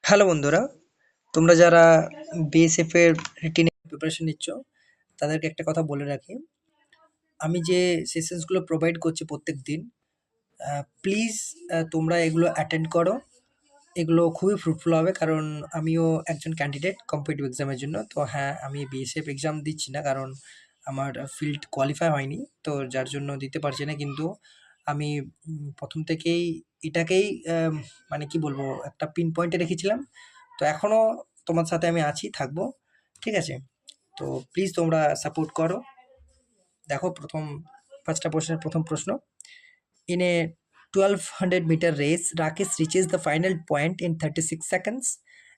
Hello বন্ধুরা, তোমরা যারা বিএসএফ এর রিটেন প্রিপারেশন নিচ্ছ তাদেরকে একটা কথা বলে রাখি। আমি যে সেশনসগুলো প্রোভাইড করছি প্রত্যেক দিন, প্লিজ তোমরা এগুলো অ্যাটেন্ড করো। এগুলো খুবই ফ্রুটফুল হবে, কারণ আমিও একজন ক্যান্ডিডেট কম্পিটিটিভ এক্সামের জন্য। তো হ্যাঁ, আমি বিএসএফ এক্সাম দিচ্ছি না, কারণ আমার ফিল্ড কোয়ালিফাই হয়নি, তো যার জন্য দিতে পারছি না। কিন্তু আমি প্রথম থেকেই এটাকেই মানে কি বলবো, একটা পিন পয়েন্টে রেখেছিলাম। তো এখনও তোমার সাথে আমি আছি, থাকবো, ঠিক আছে? তো প্লিজ তোমরা সাপোর্ট করো। দেখো, পাঁচটা প্রশ্নের প্রথম প্রশ্ন: in a 1200 meter race, Rakesh reaches the final point in 36 seconds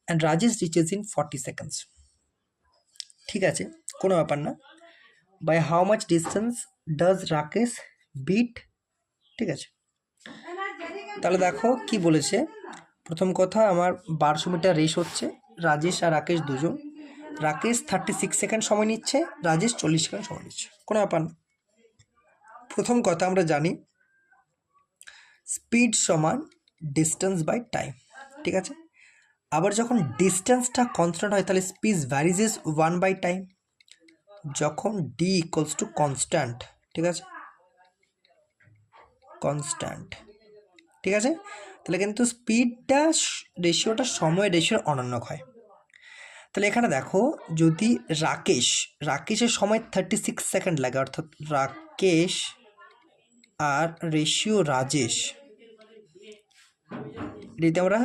and Rajesh reaches in 40 seconds. ঠিক আছে, কোনো ব্যাপার না। By how much distance does Rakesh beat? ঠিক আছে, তাহলে দেখো কি বলেছে। প্রথম কথা, আমার 1200 মিটার রেস হচ্ছে, রাজেশ আর রাকেশ দুজন। রাকেশ 36 সেকেন্ড সময় নিচ্ছে, রাজেশ 40 সেকেন্ড সময় নিচ্ছে, কোনো ব্যাপার না। প্রথম কথা আমরা জানি স্পিড সমান ডিস্টেন্স বাই টাইম, ঠিক আছে? আবার যখন ডিস্টেন্সটা কনস্ট্যান্ট হয় তাহলে স্পিড ভ্যারিজেস 1 বাই টাইম। যখন ডি ইকুয়ালস টু কনস্ট্যান্ট, ঠিক আছে, কনস্ট্যান্ট, ঠিক আছে, তাহলে কিন্তু স্পিডটা রেশিওটা সময় রেশিওর অনন্য হয়। তাহলে এখানে দেখো, যদি রাকেশের সময় 36 সেকেন্ড লাগে, অর্থাৎ রাকেশ আর রেশিও রাজেশ, যদি আমরা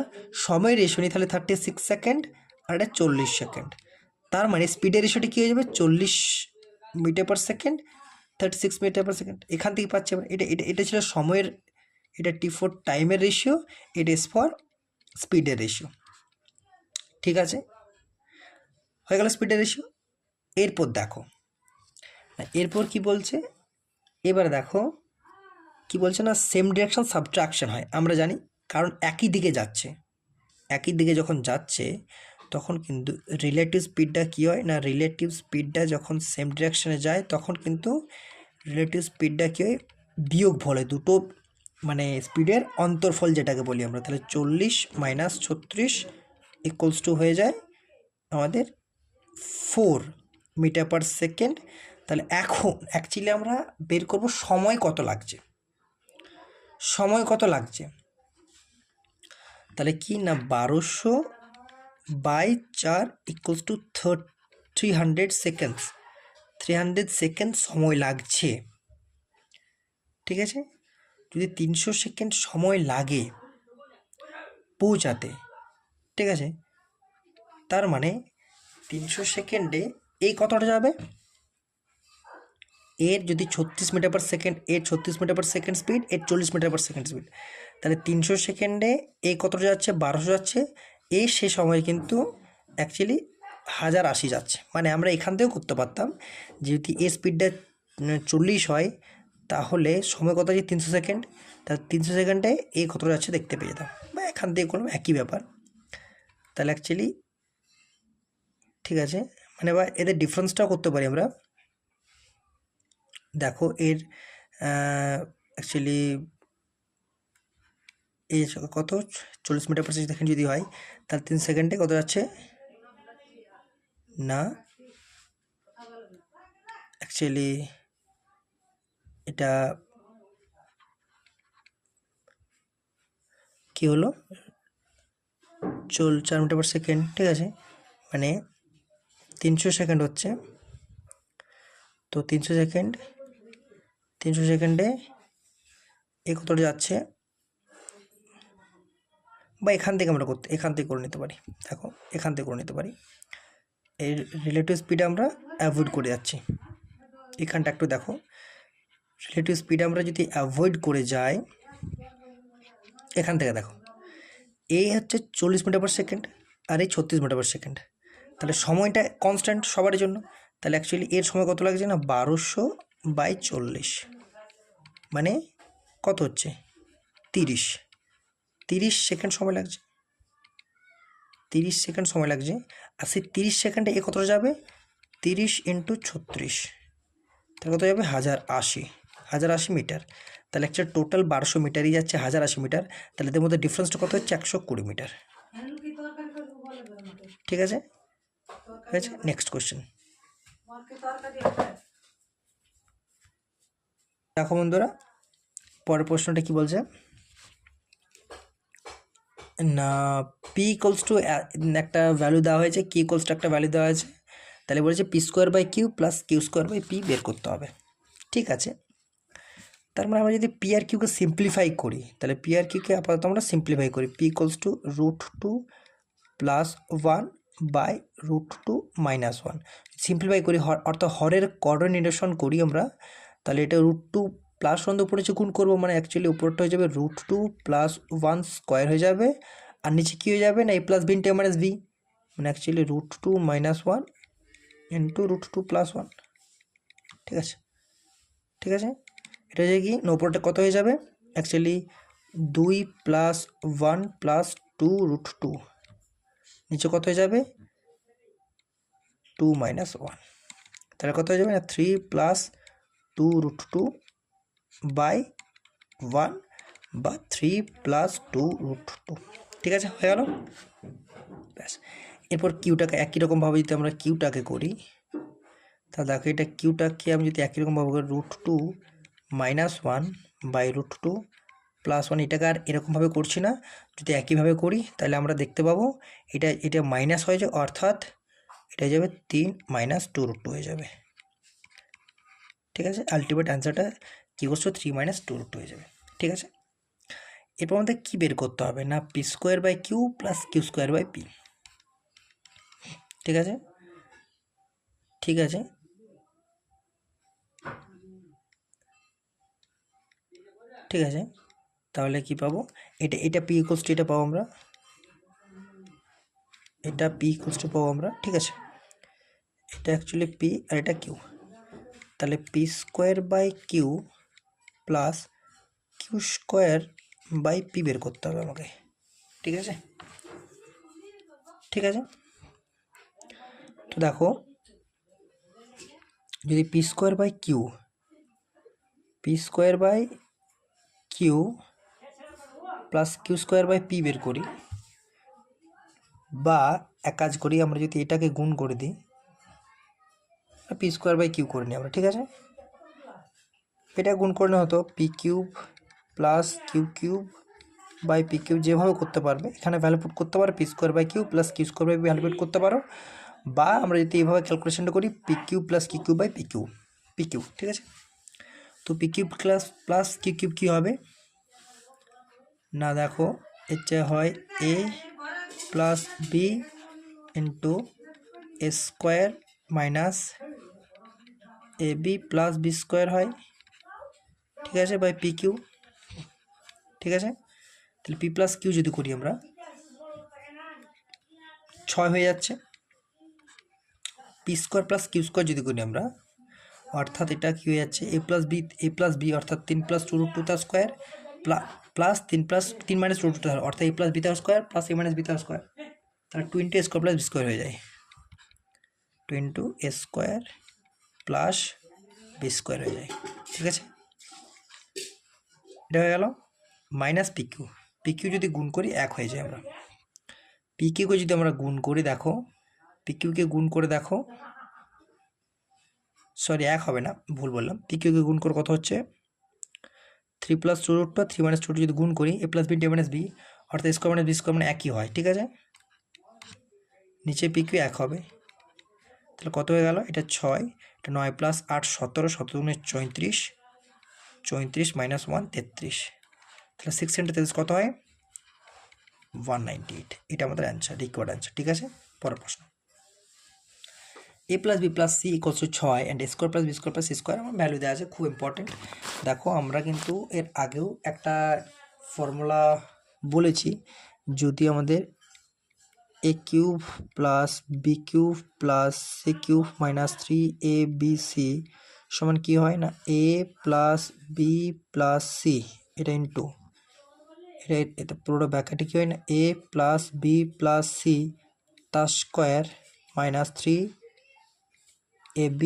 সময় রেশিও নিই তাহলে 36 সেকেন্ড আর এটা 40 সেকেন্ড। তার মানে স্পিডের রেশিওটি কী হয়ে যাবে, 40 metre per second, 36 metre per second. এখান থেকে পাচ্ছি আমরা, এটা ছিল সময়ের, এটা টি ফর টাইমের রেশিও, এটা ইজ ফর স্পিডের রেশিও, ঠিক আছে? হয়ে গেল স্পিডের রেশিও। এরপর দেখো, এরপর কি বলছে, এবার দেখো কি বলছে না, সেম ডিরেকশন সাবট্রাকশন হয়, আমরা জানি, কারণ একই দিকে যাচ্ছে। একই দিকে যখন যাচ্ছে তখন কিন্তু রিলেটিভ স্পিডটা কী হয় না, রিলেটিভ স্পিডটা যখন সেম ডিরেকশনে যায় তখন কিন্তু রিলেটিভ স্পিডটা কী হয়, বিয়োগ ফলে দুটো, মানে স্পিডের অন্তর্ফল যেটাকে বলি আমরা। তাহলে 40 মাইনাস 36 ইকুয়ালস টু হয়ে যায় আমাদের 4 মিটার পার সেকেন্ড। তাহলে এখন অ্যাকচুয়ালি আমরা বের করব সময় কত লাগছে, সময় কত লাগছে। তাহলে কি না, 1200 by 4 equals to 300 seconds, 300 second সময় লাগছে, ঠিক আছে? যদি 300 সেকেন্ড সময় লাগে পৌঁছাতে, ঠিক আছে, তার মানে 300 সেকেন্ডে এই কতটা যাবে, এর যদি 36 মিটার পার সেকেন্ড, এর 36 মিটার পার সেকেন্ড স্পিড, এর 40 মিটার পার সেকেন্ড স্পিড, তাহলে 300 সেকেন্ডে এই কতটা যাচ্ছে, 1200 যাচ্ছে। এই সে সময় কিন্তু অ্যাকচুয়ালি 1080 যাচ্ছে। মানে আমরা এখান থেকেও করতে পারতাম, যদি এর স্পিডটা 40 হয় তাহলে সময় কত আছে, 300 সেকেন্ড, তাহলে 300 সেকেন্ডে এই কতটা যাচ্ছে দেখতে পেয়ে যেতাম, বা এখান থেকে করলাম, একই ব্যাপার। তাহলে অ্যাকচুয়ালি ঠিক আছে, মানে বা এদের ডিফারেন্সটাও করতে পারি আমরা। দেখো এর অ্যাকচুয়ালি এই কত, 40 মিটার পার সেকেন্ড যদি হয় তাহলে 3 সেকেন্ডে কত যাচ্ছে না, অ্যাকচুয়ালি এটা কি হলো, 4 মিটার পার সেকেন্ড, ঠিক আছে, মানে 300 সেকেন্ড হচ্ছে। তো 300 সেকেন্ডে এই কতটা যাচ্ছে, বা এখান থেকে আমরা এখান থেকে করে নিতে পারি। দেখো এখান থেকে করে নিতে পারি, এর রিলেটিভ স্পিড আমরা অ্যাভয়েড করে যাচ্ছি। এখানটা একটু দেখো, রিলেটিভ স্পিড আমরা যদি অ্যাভয়েড করে যাই, এখান থেকে দেখো এই হচ্ছে 40 মিটার পার সেকেন্ড আর এই 36 মিটার পার সেকেন্ড, তাহলে সময়টা কনস্ট্যান্ট সবার জন্য। তাহলে অ্যাকচুয়ালি এর সময় কত লাগছে না, 1200 বাই 40, মানে কত হচ্ছে, 30 সেকেন্ড সময় লাগছে, 30 সেকেন্ড সময় লাগছে। আর সেই 30 সেকেন্ডে এ কতটা যাবে, 30 ইন্টু 36, তাহলে কত যাবে, 1080 মিটার। তাহলে অ্যাকচুয়ালি টোটাল 1200 মিটারই যাচ্ছে, 1080 মিটার। তাহলে এদের মধ্যে ডিফারেন্সটা কত হচ্ছে, 120 মিটার। ঠিক আছে, হয়েছে। নেক্সট কোশ্চেন দেখো বন্ধুরা, পরের প্রশ্নটা কি বলছে না, পি ইকোয়ালস টু একটা ভ্যালু দেওয়া হয়েছে, কি ইকোয়ালস টু একটা ভ্যালু দেওয়া হয়েছে, তাহলে বলেছে p square by Q plus Q square by p বের করতে হবে। ঠিক আছে, তার মানে আমরা যদি পি আর কিউকে সিম্পলিফাই করি, তাহলে পি আর কিউকে আপাতত আমরা সিম্পলিফাই করি, p equals to √2 plus 1 by √2 minus 1 simplify করি, অর্থাৎ হরের কোঅর্ডিনেশন করি আমরা, তাহলে এটা √2 প্লাস 1 উপরে নিচে গুণ করবো, মানে অ্যাকচুয়ালি উপরটা হয়ে যাবে √2 প্লাস 1 স্কোয়ার হয়ে যাবে, আর নিচে কী হয়ে যাবে না A plus B into A minus B, মানে অ্যাকচুয়ালি √2 মাইনাস 1 ইন্টু √2 প্লাস 1। ঠিক আছে, ঠিক আছে, এটা হয়ে কি না উপরটা কত হয়ে যাবে অ্যাকচুয়ালি 2 প্লাস 1 প্লাস 2√2, নিচে কত হয়ে যাবে 2 মাইনাস 1, তাহলে কত হয়ে যাবে না 3 প্লাস 2√2 বাই 1 বা 3 প্লাস 2√2। ঠিক আছে, হয়ে গেল। ব্যাস, এরপর কিউটাকে একই রকমভাবে যদি আমরা কিউটাকে করি, তাহলে দেখো এটা কিউটাকে আমি যদি একই রকমভাবে করি √2 মাইনাস 1 বাই √2 প্লাস 1, এটাকে আর এরকমভাবে করছি না, যদি একইভাবে করি তাহলে আমরা দেখতে পাবো এটা মাইনাস হয়ে যায়, অর্থাৎ এটা হয়ে যাবে 3 মাইনাস 2√2 হয়ে যাবে। ঠিক আছে, আলটিমেট অ্যান্সারটা কি করছো 3 মাইনাস 2√2 হয়ে যাবে। ঠিক আছে, এরপর আমাদের কী বের করতে হবে না p square by Q plus Q square by p. ঠিক আছে, ঠিক আছে, ঠিক আছে, তাহলে কি পাবো এটা পি ইকুয়ালস টু এটা পাবো আমরা, এটা পি ইকুয়ালস টু পাবো আমরা। ঠিক আছে, এটা অ্যাকচুয়ালি পি আর এটা কিউ, তাহলে p square by Q plus Q square by p বের করতে হবে আমাকে। ঠিক আছে, ঠিক আছে, তো দেখো যদি p square by Q plus Q square by p বের করি, বা এক কাজ করি আমরা যদি এটাকে গুণ করে দিই পি স্কোয়ার বাই কিউ করে নিই আমরা। ঠিক আছে, এটা গুণ করে নেওয়া হতো P cube plus Q cube by P cube, যেভাবে করতে পারবে এখানে ভ্যালু পুট করতে পারো P square by Q plus Q square by P value put করতে পারো, বা আমরা যদি এইভাবে ক্যালকুলেশনটা করি P Q plus Q cube by P Q. ঠিক আছে, তো P cube plus Q cube কী হবে না দেখো এর চেয়ে হয় A plus B into A square minus A B plus B square হয়। ঠিক আছে, বাই পি কিউ। ঠিক আছে, তাহলে পি প্লাস কিউ যদি করি আমরা 6 হয়ে যাচ্ছে, p square plus Q square যদি করি আমরা, অর্থাৎ এটা কী হয়ে যাচ্ছে এ প্লাস বি অর্থাৎ 3 প্লাস 2√2 তার স্কোয়ার প্লাস 3 মাইনাস 2√2 তার অর্থাৎ এ প্লাস বি তার স্কোয়ার প্লাস এ মাইনাস বি তার স্কোয়ার, তাহলে 2 into A square plus B square হয়ে যায়, 2 into A square plus B square হয়ে যায়। ঠিক আছে, এটা হয়ে গেল মাইনাস পি কিউ যদি গুণ করি 1 হয়ে যায়, আমরা পি কিউকে যদি আমরা গুণ করি দেখো পি কিউকে গুণ করে দেখো, সরি 1 হবে না, ভুল বললাম, পি কিউকে গুণ করে কত হচ্ছে 3 প্লাস 2√2 3 মাইনাস 2 যদি গুণ করি এ প্লাস বি ইন্টু এ মাইনাস বি অর্থাৎ স্কোয়ার মাইনাস বি স্কোয়ার মানে একই হয়। ঠিক আছে, নিচে পি কিউ 1 হবে, তাহলে কত হয়ে গেল এটা 6, এটা 9 প্লাস 8 17, 17 34 মাইনাস 1 33, তাহলে 6 ইন্টু 33 কত হয় 198, এটা আমাদের অ্যান্সার, রিকোয়ার্ড অ্যান্সার। ঠিক আছে, পরের প্রশ্ন A plus B plus C equals to 6 and A square plus B square plus C square আমার ভ্যালু দেওয়া আছে, খুব ইম্পর্টেন্ট। দেখো আমরা কিন্তু এর আগেও একটা ফর্মুলা বলেছি, যদি আমাদের A cube plus B cube plus C cube minus 3abc সমান কী হয় না A plus B plus C, এটা ইন্টু এটা পুরোটা ব্যাখ্যাটা কী হয় না A plus B plus C তার square minus 3ab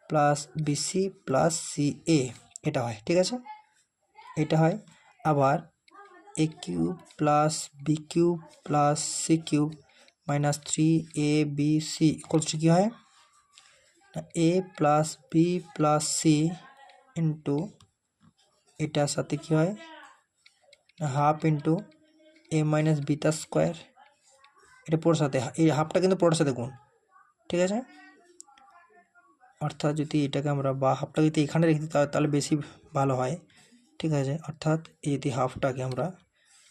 plus BC plus C A, এটা হয়। ঠিক আছে, এটা হয়। আবার A cube plus B cube plus C cube minus 3ab equals to কী হয়, A plus B plus C into এটার সাথে কী হয় হাফ ইন্টু এ মাইনাস বি তার স্কোয়ার। এটা পুরোর সাথে, এই হাফটা কিন্তু পুরোর সাথে গুণ, ঠিক আছে। অর্থাৎ যদি এটাকে আমরা বা হাফটা যদি এখানে রেখে দিই তাহলে বেশি ভালো হয়, ঠিক আছে। অর্থাৎ এই যদি হাফটাকে আমরা,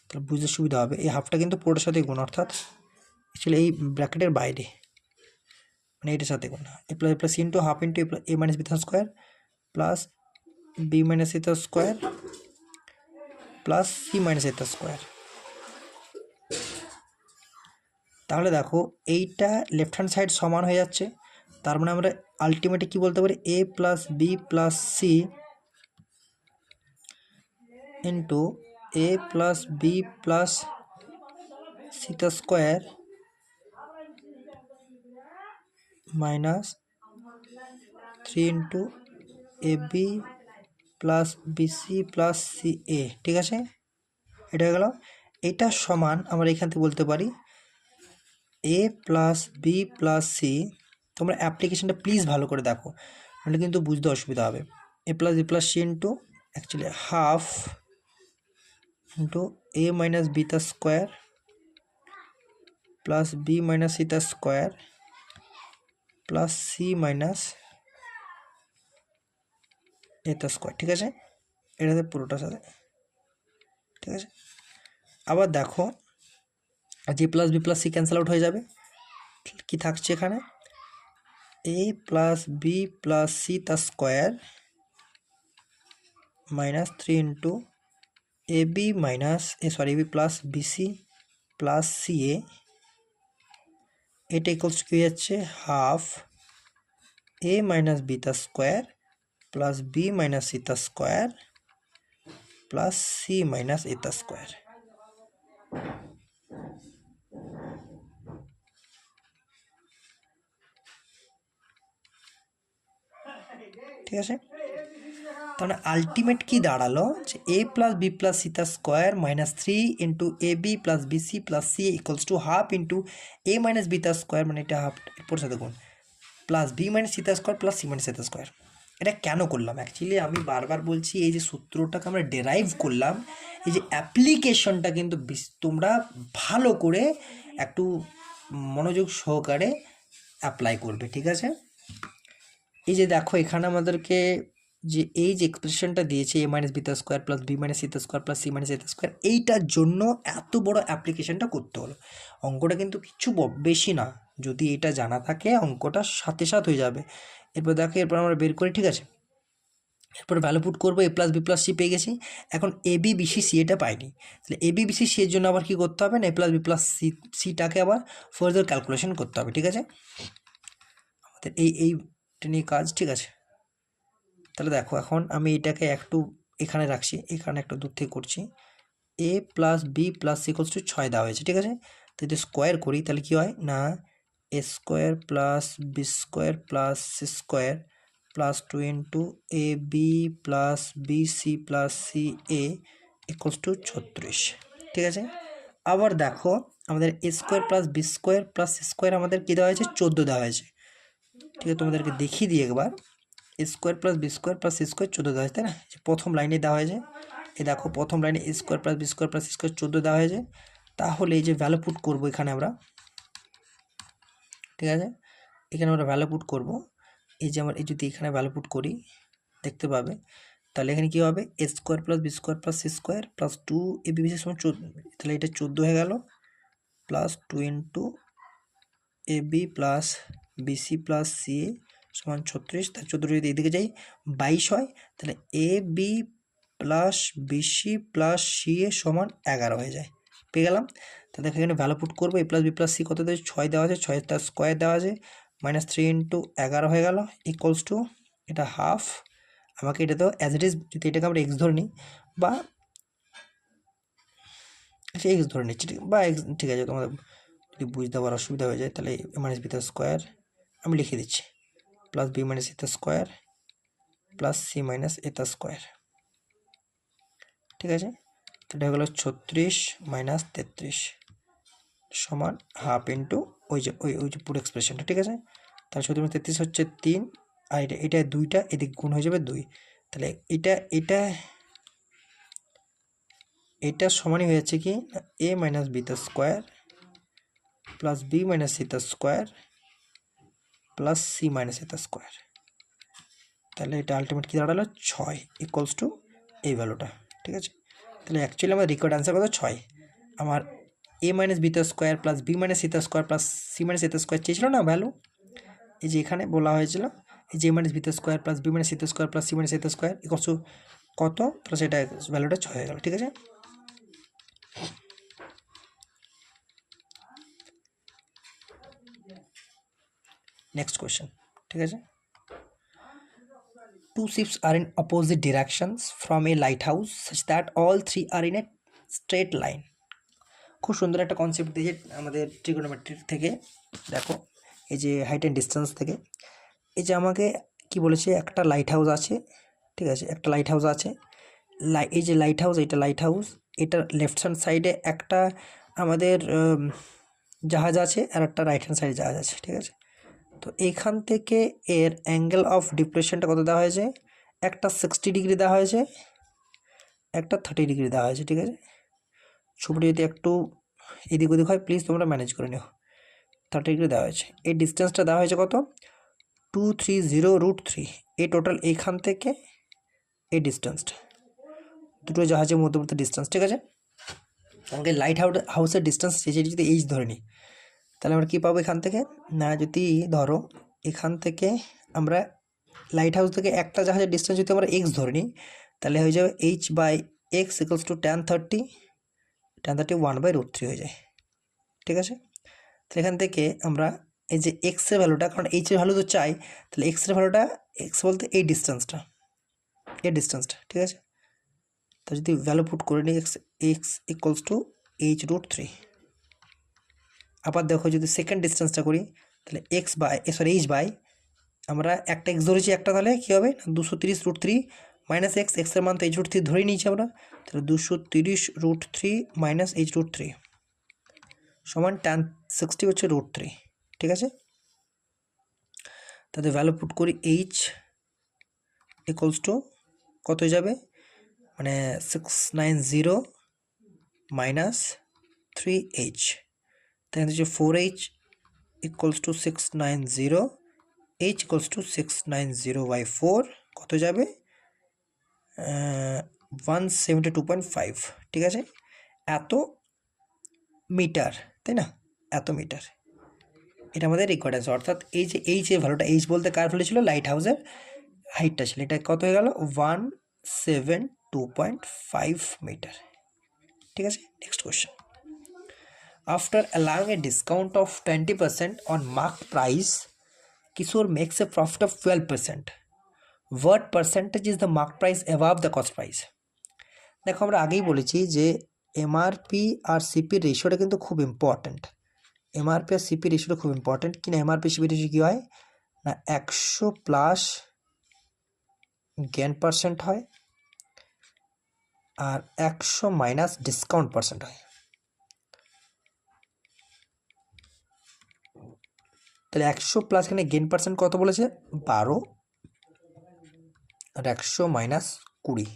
তাহলে বুঝতে সুবিধা হবে, এই হাফটা কিন্তু পুরোর সাথে গুণ, অর্থাৎ অ্যাকচুয়ালি এই ব্র্যাকেটের বাইরে, মানে এটার সাথে গুণ, A plus plus into half into A minus B তার square plus B minus C তার স্কোয়ার প্লাস সি মাইনাস এ তার স্কোয়ার। তাহলে দেখো এইটা লেফট হ্যান্ড সাইড সমান হয়ে যাচ্ছে, তার মানে আমরা আলটিমেটলি কী বলতে পারি, A plus B plus C into A plus B plus C তার square minus 3 into A B plus BC plus C A, ঠিক আছে। এটা হয়ে গেল। এটা সমান আমরা এখান থেকে বলতে পারি A plus B plus C, তোমরা অ্যাপ্লিকেশনটা প্লিজ ভালো করে দেখো, নাহলে কিন্তু বুঝতে অসুবিধা হবে। A plus B plus C into actually half into A minus B তার square plus B minus C তার স্কোয়ার প্লাস সি মাইনাস এ তার স্কোয়ার, ঠিক আছে। এটাতে পুরোটার সাথে, ঠিক আছে। আবার দেখো G plus B plus C cancel out হয়ে যাবে, কি থাকছে এখানে, A plus B plus C তার square minus 3 into A B minus A B plus BC plus C A, এটা ইকুয়ালস কি হয়ে যাচ্ছে হাফ এ মাইনাস বি তার square plus B minus C তার স্কোয়ার প্লাস সি মাইনাস এ তার square. ঠিক আছে, তাহলে আলটিমেট কি দাঁড়ালো যে A plus B plus C তার square minus 3 into A B plus BC plus C equals to half into A minus B তার স্কোয়ার, মানে এটা হাফ এরপর সাথে গুণ প্লাস বি মাইনাস সি তার স্কোয়ার প্লাস সি মাইনাস এ তার square. এটা কেন করলাম, অ্যাকচুয়ালি আমি বারবার বলছি এই যে সূত্রটাকে আমরা ডেরাইভ করলাম, এই যে অ্যাপ্লিকেশনটা কিন্তু তোমরা ভালো করে একটু মনোযোগ সহকারে অ্যাপ্লাই করবে, ঠিক আছে। এই যে দেখো এখানে আমাদেরকে যে এই যে এক্সপ্রেশনটা দিয়েছে এ মাইনাস বি তার square plus B minus C তার স্কোয়ার প্লাস সি মাইনাস এ তার স্কোয়ার, এইটার জন্য এত বড় অ্যাপ্লিকেশনটা করতে হলো। অঙ্কটা কিন্তু কিছু বেশি না, যদি এটা জানা থাকে অঙ্কটা সাথে সাথ হয়ে যাবে। এরপর দেখো এরপর আমরা বের করি, ঠিক আছে। এরপর ভ্যালু পুট করবো, এ প্লাস বি প্লাস সি পেয়ে গেছি, এখন এ বি বিসি সি এটা পাইনি, তাহলে এ বি বিসি সি এর জন্য আবার কী করতে হবে না, এ প্লাস বি প্লাস সিটাকে আবার ফার্দার ক্যালকুলেশন করতে হবে, ঠিক আছে। আমাদের এইটা নিয়ে কাজ, ঠিক আছে। তাহলে দেখো এখন আমি এটাকে একটু এখানে রাখছি, এখানে একটু দূর থেকে করছি, A plus B plus C equals to 6 দেওয়া হয়েছে, ঠিক আছে। তো যদি স্কোয়ার করি তাহলে কী হয় না, A square plus B square plus C square plus 2 into A B plus B C plus C A equals to 36, ঠিক আছে। আবার দেখো আমাদের A square plus B square plus C square আমাদের কী দেওয়া হয়েছে, 14 দেওয়া হয়েছে, ঠিক আছে। তোমাদেরকে দেখিয়ে দিই একবার, A square plus B square plus C square 14 দেওয়া হয়েছে, তাই না। প্রথম লাইনে দেওয়া হয়েছে, এই দেখো প্রথম লাইনে A square plus B square plus C square 14 দেওয়া হয়েছে। তাহলে এই যে ভ্যালু পুট করবো এখানে আমরা, ঠিক আছে, এখানে আমরা ভ্যালু পুট করবো, এই যে আমার এই যদি এখানে ভ্যালু পুট করি দেখতে পাবে, তাহলে এখানে কী হবে, A square plus B square plus C square plus 2 A B C সমান 14, তাহলে এটা 14 হয়ে গেল plus 2 into A B plus BC plus C A সমান 36, তার 14 যদি এদিকে যাই 22 হয়, তাহলে A B plus BC plus C A সমান 11 হয়ে যায়, পেয়ে গেলাম। তাহলে এখানে ভ্যালু পুট করবো, এ প্লাস বি প্লাস সি কত দেয়, 6 দেওয়া আছে, 6 তার স্কোয়ার দেওয়া আছে, মাইনাস 3 ইন্টু 11 হয়ে গেল ইকুয়ালস টু এটা হাফ, আমাকে এটা তো অ্যাজ ইট ইজ, যদি এটাকে আমরা এক্স ধরে নিই বা এক্স ধরে নিচ্ছি বা এক্স, ঠিক আছে। তোমাদের যদি বুঝতে পারার অসুবিধা হয়ে যায় তাহলে এ মাইনাস বি তার স্কোয়ার আমি লিখে দিচ্ছি প্লাস বি মাইনাস সি তার স্কোয়ার প্লাস সি মাইনাস এ তার স্কোয়ার, ঠিক আছে। তো এটা হয়ে গেল 36 মাইনাস 33 সমান হাফ ইন্টু ওই যে পুরো এক্সপ্রেশনটা, ঠিক আছে। তাহলে শুধু 33 হচ্ছে 3, আর এটা 2টা এদিক গুণ হয়ে যাবে 2। তাহলে এটা সমানই হয়ে যাচ্ছে কি a মাইনাস বি তার square plus B minus C তার স্কোয়ার প্লাস সি মাইনাস এ তার স্কোয়ার। তাহলে এটা আলটিমেট কী দাঁড়ালো 6 ইকুয়ালস টু এই ভ্যালুটা, ঠিক আছে। তাহলে অ্যাকচুয়ালি আমার রিকোয়ার্ড অ্যান্সার কত 6। আমার a মাইনাস বি তার square plus B minus C তার স্কোয়ার প্লাস সি মাইনাস এ তার স্কোয়ার চেয়েছিল না ভ্যালু, এই যে এখানে বলা হয়েছিল এই যে a মাইনাস বি তার square plus B minus C তার স্কোয়ার প্লাস সি মাইনাস এ তার স্কোয়ার ইকুয়ালস টু কত, তাহলে সেটা ভ্যালুটা 6 হয়ে গেল, ঠিক আছে। নেক্সট কোয়েশ্চেন, ঠিক আছে। Two ships are in opposite directions from a lighthouse such that all three are in a straight line. খুব সুন্দর একটা কনসেপ্ট দিয়ে আমাদের ট্রিগোনোমেট্রি থেকে দেখো, এই যে হাইট অ্যান্ড ডিস্টেন্স থেকে এই যে আমাকে কি বলেছে, একটা লাইট হাউস আছে, ঠিক আছে, একটা লাইট হাউস আছে, এই যে লাইট হাউস, এটা লাইট হাউস, এটার লেফট হ্যান্ড সাইডে একটা আমাদের জাহাজ আছে আর একটা রাইট হ্যান্ড সাইডে জাহাজ আছে, ঠিক আছে। তো এইখান থেকে এর অ্যাঙ্গেল অফ ডিপ্রেশনটা কত দেওয়া হয়েছে, একটা 60 ডিগ্রি দেওয়া হয়েছে, একটা 30 ডিগ্রি দেওয়া হয়েছে, ঠিক আছে। ছবিটি যদি একটু এদিক ওদিক হয় প্লিজ তোমরা ম্যানেজ করে নিও। 30 ডিগ্রি দেওয়া হয়েছে, এই ডিস্টেন্সটা দেওয়া হয়েছে কত 230√3। এই টোটাল এইখান থেকে এই ডিস্টেন্সটা দুটো জাহাজের মধ্যবর্তী ডিস্টেন্স, ঠিক আছে। আমাকে লাইট হাউসের ডিস্টেন্স যদি এইচ ধরে নিই, তাহলে আমরা কী পাবো এখান থেকে, না যদি ধরো এখান থেকে আমরা লাইট হাউস থেকে একটা জাহাজের ডিস্টেন্স যদি আমরা এক্স ধরে নিই, তাহলে হয়ে যাবে h/x ইকুয়ালস টু tan 30 1/√3 হয়ে যায়, ঠিক আছে। তাহলে এখান থেকে আমরা এই যে এক্সের ভ্যালুটা, কারণ এইচের ভ্যালু তো চাই, তাহলে এক্সের ভ্যালুটা, এক্স বলতে এই ডিস্টেন্সটা, ঠিক আছে। তো যদি ভ্যালু পুট করে নিই এক্স ইকুয়ালস টু h√3। আবার দেখো যদি সেকেন্ড ডিস্টেন্সটা করি, তাহলে এইচ বাই আমরা একটা এক্স ধরেছি, একটা তাহলে কী হবে 230√3 মাইনাস এক্সের মান তো h√3 ধরেই নিয়েছি আমরা, তাহলে 230√3 মাইনাস h√3 সমান tan 60 হচ্ছে √3, ঠিক আছে। তাতে ভ্যালু পুট করি এইচ ইকুয়ালস টু কত হয়ে যাবে, মানে 690 মাইনাস 3h, তাই হচ্ছে 4h equals to 690, h equals to 690/4 কত যাবে 172.5, ঠিক আছে। এত মিটার, তাই না, এত মিটার, এটা আমাদের রিকোয়ার্ড আছে। অর্থাৎ এই যে এইচের ভ্যালুটা, এইচ বলতে কার ভ্যালু ছিল, লাইট হাউসের হাইটটা ছিল, এটা কত হয়ে গেল 172.5 মিটার, ঠিক আছে। Next question, after allowing A discount of 20% on mark price, Kishore makes a profit of 12%. What percentage is the mark price above the cost price? দেখো আমরা আগেই বলেছি যে এমআরপি আর সিপি রেশিওটা কিন্তু খুব ইম্পর্ট্যান্ট। এমআরপি আর সিপি রেশিওটা খুব ইম্পর্ট্যান্ট, কিনা এমআরপি সিপি রেশিও কী হয় না 100 প্লাস গেন পার্সেন্ট হয় আর 100 মাইনাস ডিসকাউন্ট পার্সেন্ট হয়। তাহলে 100 প্লাস এখানে গেন পার্সেন্ট কত বলেছে 12, আর 100 মাইনাস 20,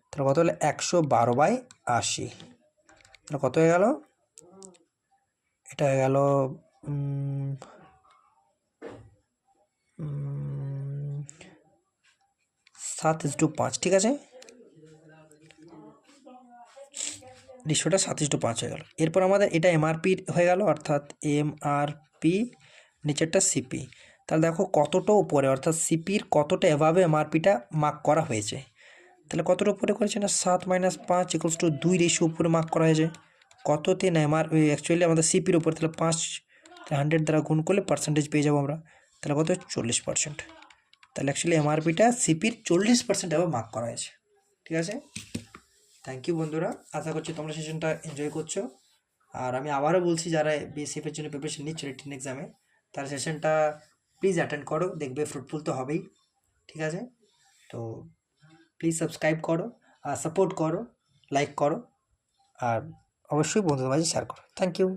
তাহলে কত হলে 112/80, তাহলে কত হয়ে গেল, এটা হয়ে গেল 7:5, ঠিক আছে। রেশিওটা 7:5 হয়ে গেল। এরপর আমাদের এটা এমআরপি হয়ে গেল, অর্থাৎ এমআরপি নিচেরটা সিপি। তাহলে দেখো কতটা উপরে, অর্থাৎ সিপির কতটা এভাবে এমআরপিটা মার্ক করা হয়েছে, তাহলে কতটা উপরে করেছে না 7 - 5 ইকুয়ালস টু 2 রেশিও উপরে মার্ক করা হয়েছে, কততে না অ্যাকচুয়ালি আমাদের সিপির উপরে, তাহলে 5 100 দ্বারা গুণ করলে পার্সেন্টেজ পেয়ে যাবো আমরা, তাহলে কত 40%। তাহলে অ্যাকচুয়ালি এমআরপিটা সিপির 40% এভাবে মার্ক করা হয়েছে, ঠিক আছে। থ্যাংক ইউ বন্ধুরা, আশা করছি তোমরা সেশনটা এনজয় করছো। আর আমি আবারও বলছি, যারা বিএসএফের জন্য প্রিপারেশন নিচ্ছে রিটেন এক্সামে, তারা সেশনটা প্লিজ অ্যাটেন্ড করো, দেখবে ফ্রুটফুল তো হবেই, ঠিক আছে। তো প্লিজ সাবস্ক্রাইব করো আর সাপোর্ট করো, লাইক করো। আর অবশ্যই বন্ধুদের মাঝে শেয়ার করো। Thank you.